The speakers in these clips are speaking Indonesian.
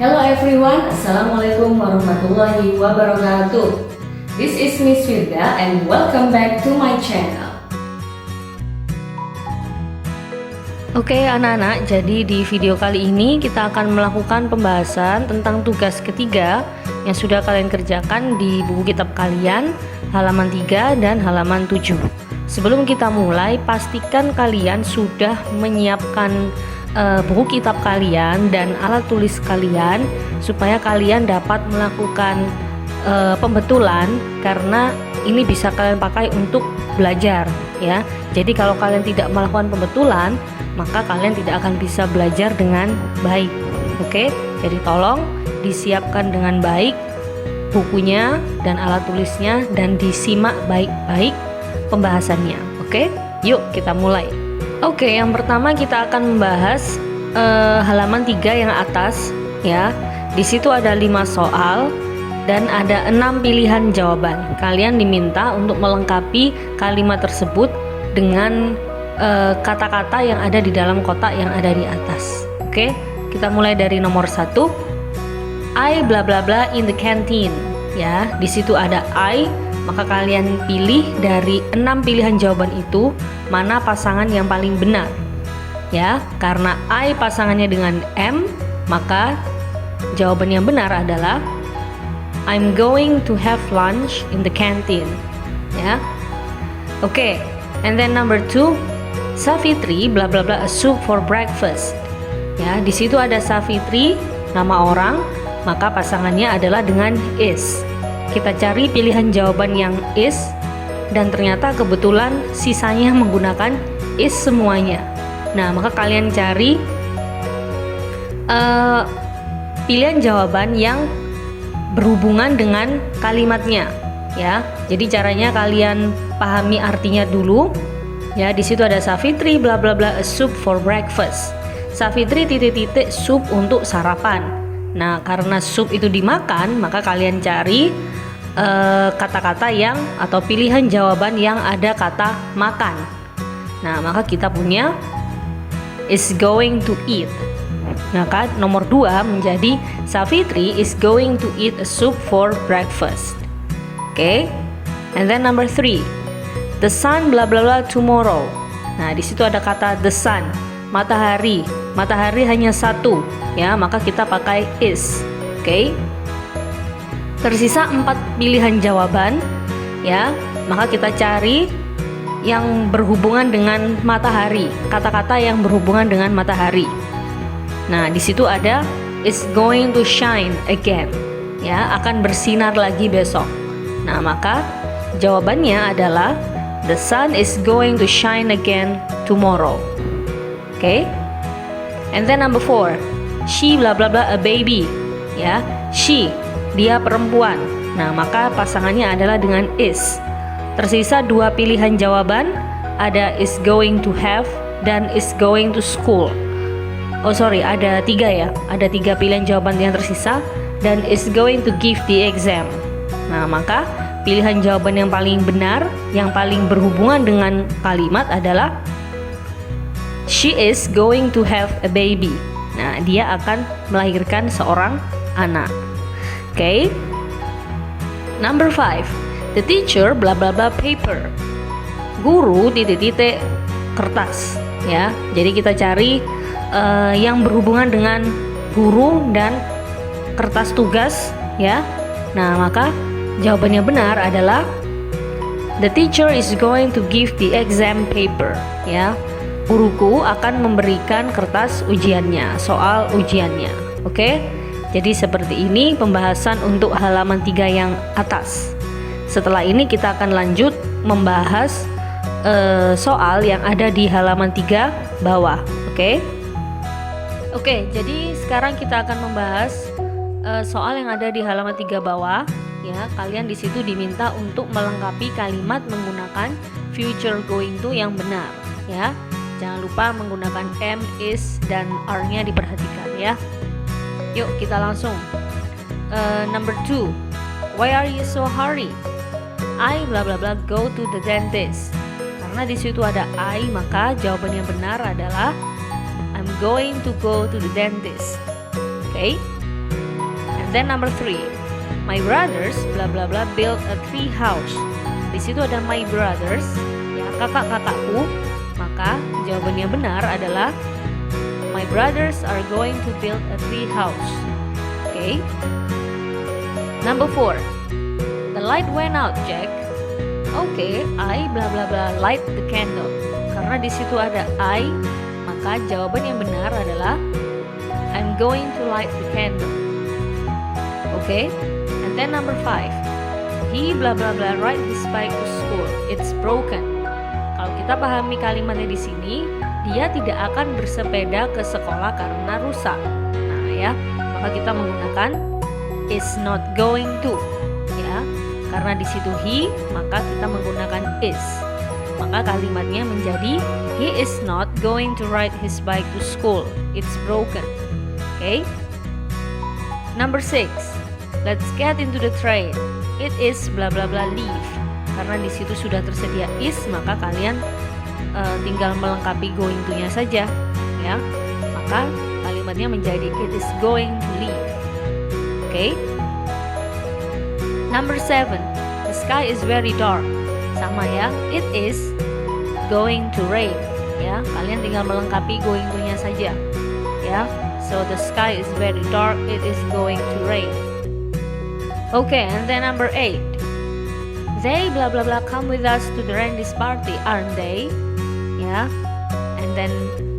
Hello everyone, Assalamualaikum warahmatullahi wabarakatuh. This is Miss Firda and welcome back to my channel. Oke anak-anak, jadi di video kali ini kita akan melakukan pembahasan tentang tugas ketiga yang sudah kalian kerjakan di buku kitab kalian halaman 3 dan halaman 7. Sebelum kita mulai, pastikan kalian sudah menyiapkan buku kitab kalian dan alat tulis kalian supaya kalian dapat melakukan pembetulan, karena ini bisa kalian pakai untuk belajar ya. Jadi kalau kalian tidak melakukan pembetulan, maka kalian tidak akan bisa belajar dengan baik. Oke, jadi tolong disiapkan dengan baik bukunya dan alat tulisnya dan disimak baik-baik pembahasannya. Oke, yuk kita mulai. Oke, yang pertama kita akan membahas halaman 3 yang atas ya. Di situ ada 5 soal dan ada 6 pilihan jawaban. Kalian diminta untuk melengkapi kalimat tersebut dengan kata-kata yang ada di dalam kotak yang ada di atas. Oke, kita mulai dari nomor 1. I bla bla bla in the canteen. Ya, di situ ada I, maka kalian pilih dari 6 pilihan jawaban itu mana pasangan yang paling benar. Ya, karena I pasangannya dengan M, maka jawaban yang benar adalah I'm going to have lunch in the canteen. Ya. Oke, and then number 2, Safitri bla bla bla a soup for breakfast. Ya, di situ ada Safitri nama orang, maka pasangannya adalah dengan is. Kita cari pilihan jawaban yang is dan ternyata kebetulan sisanya menggunakan is semuanya. Nah, maka kalian cari pilihan jawaban yang berhubungan dengan kalimatnya ya. Jadi caranya kalian pahami artinya dulu. Ya, di situ ada Safitri bla bla bla a soup for breakfast. Safitri titik-titik sup untuk sarapan. Nah, karena sup itu dimakan, maka kalian cari kata-kata yang atau pilihan jawaban yang ada kata makan. Nah, maka kita punya is going to eat. Nah, kan nomor 2 menjadi Safitri is going to eat a soup for breakfast. Oke. And then number 3, the sun bla bla bla tomorrow. Nah, di situ ada kata the sun, matahari. Matahari hanya satu ya, maka kita pakai is. Oke. Tersisa 4 pilihan jawaban ya, maka kita cari yang berhubungan dengan matahari, kata-kata yang berhubungan dengan matahari. Nah, di situ ada is going to shine again ya, akan bersinar lagi besok. Nah, maka jawabannya adalah the sun is going to shine again tomorrow. Oke. And then number 4, she bla bla bla a baby ya, she dia perempuan. Nah, maka pasangannya adalah dengan is. Tersisa 2 pilihan jawaban, ada is going to have dan is going to school. Oh sorry, ada 3 ya. Ada 3 pilihan jawaban yang tersisa dan is going to give the exam. Nah, maka pilihan jawaban yang paling benar, yang paling berhubungan dengan kalimat adalah she is going to have a baby. Nah, dia akan melahirkan seorang anak. Oke. Number 5, the teacher bla bla bla paper. Guru titik-titik kertas ya. Jadi kita cari yang berhubungan dengan guru dan kertas tugas ya. Nah, maka jawabannya benar adalah the teacher is going to give the exam paper ya. Guruku akan memberikan kertas ujiannya, soal ujiannya. Oke. Jadi seperti ini pembahasan untuk halaman 3 yang atas. Setelah ini kita akan lanjut membahas soal yang ada di halaman 3 bawah. Oke. Oke, jadi sekarang kita akan membahas soal yang ada di halaman 3 bawah ya. Kalian di situ diminta untuk melengkapi kalimat menggunakan future going to yang benar ya. Jangan lupa menggunakan am, is dan are-nya diperhatikan ya. Yuk kita langsung. Number 2, why are you so hurry? I bla bla bla go to the dentist. Karena di situ ada I, maka jawaban yang benar adalah I'm going to go to the dentist. Okay? then number 3, my brothers bla bla bla built a tree house. Di situ ada my brothers, ya kakak-kakakku. Maka jawaban yang benar adalah my brothers are going to build a tree house. Okay. Number 4, the light went out, Jack. Okay, I bla bla bla light the candle. Karena di situ ada I, maka jawaban yang benar adalah I'm going to light the candle. Okay. And then number 5, he bla bla bla ride his bike to school. It's broken. Kalau kita pahami kalimatnya di sini, dia tidak akan bersepeda ke sekolah karena rusak. Nah ya, maka kita menggunakan is not going to, ya. Karena di situ he, maka kita menggunakan is. Maka kalimatnya menjadi he is not going to ride his bike to school. It's broken. Okay. Number 6, let's get into the train. It is bla bla bla leave. Karena di situ sudah tersedia is, maka kalian tinggal melengkapi going to-nya saja, ya. Maka kalimatnya menjadi it is going to leave. Okay. Number 7, the sky is very dark. Sama ya, it is going to rain. Ya, kalian tinggal melengkapi going to-nya saja. Ya, so the sky is very dark. It is going to rain. Okay, and then number 8. They blah blah blah come with us to the Randy's party, aren't they? Ya. And then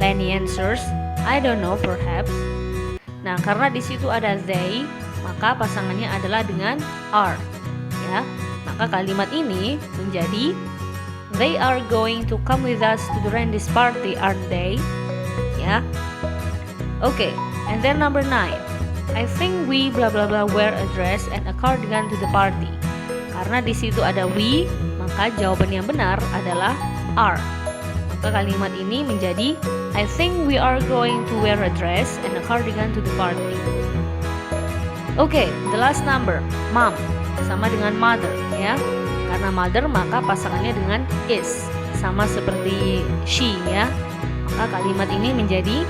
Lenny answers, I don't know, perhaps. Nah, karena di situ ada they, maka pasangannya adalah dengan are. Ya. Maka kalimat ini menjadi they are going to come with us to the Randy's party, aren't they? Ya. Okay, and then number 9. I think we blah blah blah wear a dress and a cardigan to the party. Karena di situ ada we, maka jawaban yang benar adalah are. Maka kalimat ini menjadi I think we are going to wear a dress and a cardigan to the party. Okay, the last number, mom, sama dengan mother, ya. Karena mother maka pasangannya dengan is, sama seperti she, ya. Maka kalimat ini menjadi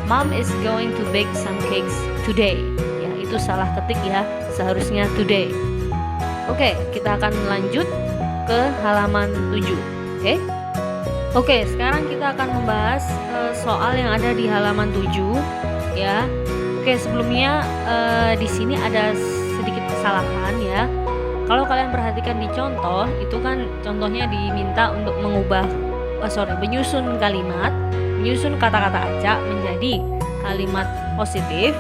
mom is going to bake some cakes today. Ya, itu salah ketik ya, seharusnya today. Oke, kita akan lanjut ke halaman 7. Oke, sekarang kita akan membahas soal yang ada di halaman 7, ya. Oke, sebelumnya di sini ada sedikit kesalahan, ya. Kalau kalian perhatikan di contoh, itu kan contohnya diminta untuk menyusun kalimat, menyusun kata-kata acak menjadi kalimat positif,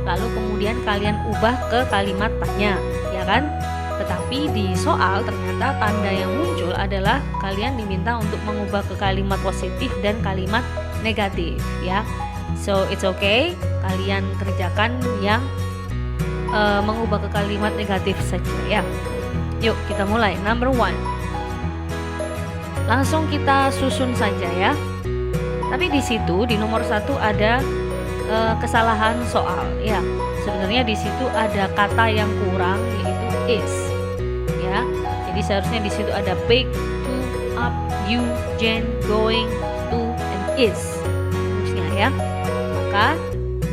lalu kemudian kalian ubah ke kalimat tanya, ya kan? Tetapi di soal ternyata tanda yang muncul adalah kalian diminta untuk mengubah ke kalimat positif dan kalimat negatif, ya. So it's okay, kalian kerjakan yang mengubah ke kalimat negatif saja, ya. Yuk kita mulai. Number 1, langsung kita susun saja, ya. Tapi di situ di nomor 1 ada kesalahan soal, ya. Sebenarnya di situ ada kata yang kurang, yaitu is, ya. Jadi seharusnya di situ ada pick, to, up, you, Jen, going, to, and is. Harusnya, ya. Maka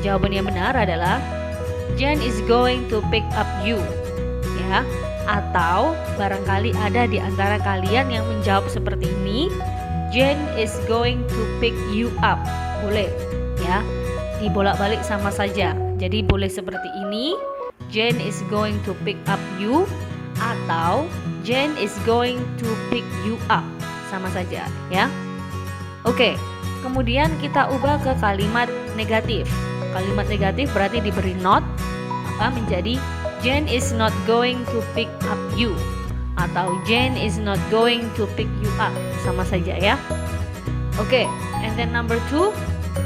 jawaban yang benar adalah Jen is going to pick up you, ya. Atau barangkali ada di antara kalian yang menjawab seperti ini, Jen is going to pick you up. Boleh, ya. Dibolak-balik sama saja. Jadi boleh seperti ini, Jen is going to pick up you, atau Jen is going to pick you up. Sama saja, ya. Oke, kemudian kita ubah ke kalimat negatif. Kalimat negatif berarti diberi not, maka menjadi Jen is not going to pick up you, atau Jen is not going to pick you up. Sama saja, ya. Oke, and then number 2,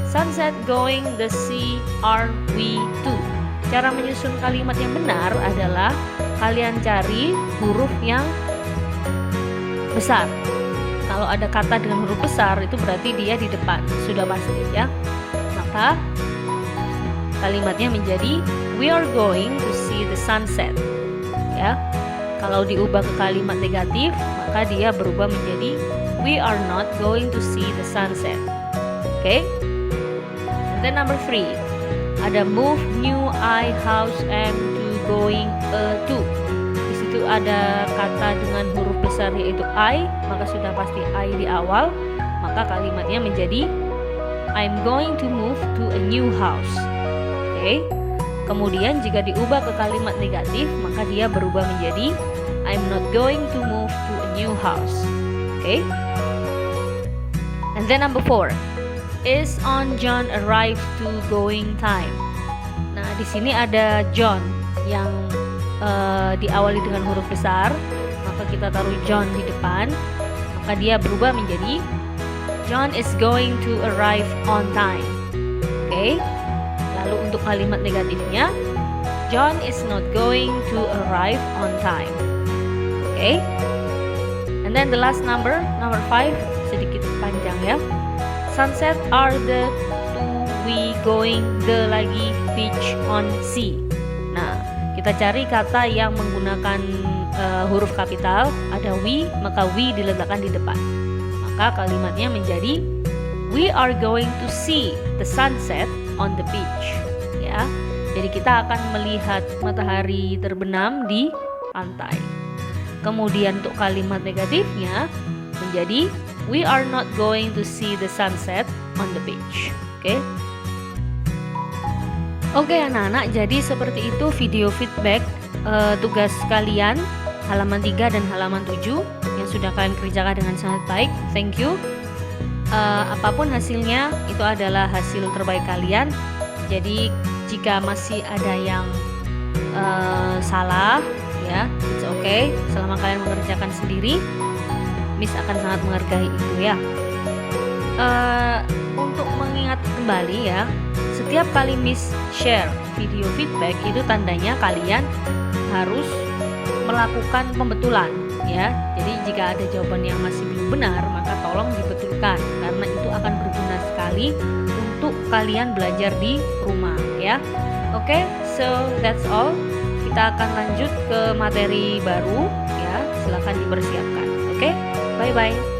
sunset going the sea are we to. Cara menyusun kalimat yang benar adalah kalian cari huruf yang besar. Kalau ada kata dengan huruf besar itu berarti dia di depan, sudah pasti, ya. Maka kalimatnya menjadi we are going to see the sunset, ya. Kalau diubah ke kalimat negatif, maka dia berubah menjadi we are not going to see the sunset. Oke. And then number 3, ada move, new, I, house, and to, going, to. Di situ ada kata dengan huruf besar yaitu I, maka sudah pasti I di awal, maka kalimatnya menjadi I'm going to move to a new house. Oke. Kemudian jika diubah ke kalimat negatif, maka dia berubah menjadi I'm not going to move to a new house. Oke. And then number 4. Is on John arrive to going time. Nah, di sini ada John yang diawali dengan huruf besar, maka kita taruh John di depan, maka dia berubah menjadi John is going to arrive on time. Oke. Lalu untuk kalimat negatifnya, John is not going to arrive on time. Oke. And then the last number 5, sedikit panjang ya. Sunset are the two we going the lagi beach on sea. Nah, kita cari kata yang menggunakan huruf kapital, ada we, maka we diletakkan di depan. Maka kalimatnya menjadi we are going to see the sunset on the beach. Ya. Jadi kita akan melihat matahari terbenam di pantai. Kemudian untuk kalimat negatifnya menjadi we are not going to see the sunset on the beach. Oke anak-anak, jadi seperti itu video feedback tugas kalian halaman 3 dan halaman 7 yang sudah kalian kerjakan dengan sangat baik. Thank you. Apapun hasilnya itu adalah hasil terbaik kalian. Jadi jika masih ada yang salah ya, it's okay. Selama kalian mengerjakan sendiri, Miss akan sangat menghargai itu ya. Untuk mengingat kembali ya, setiap kali Miss share video feedback itu tandanya kalian harus melakukan pembetulan ya. Jadi jika ada jawaban yang masih belum benar, maka tolong dibetulkan karena itu akan berguna sekali untuk kalian belajar di rumah ya. Oke, so that's all. Kita akan lanjut ke materi baru ya. Silakan dipersiapkan. Oke, bye bye.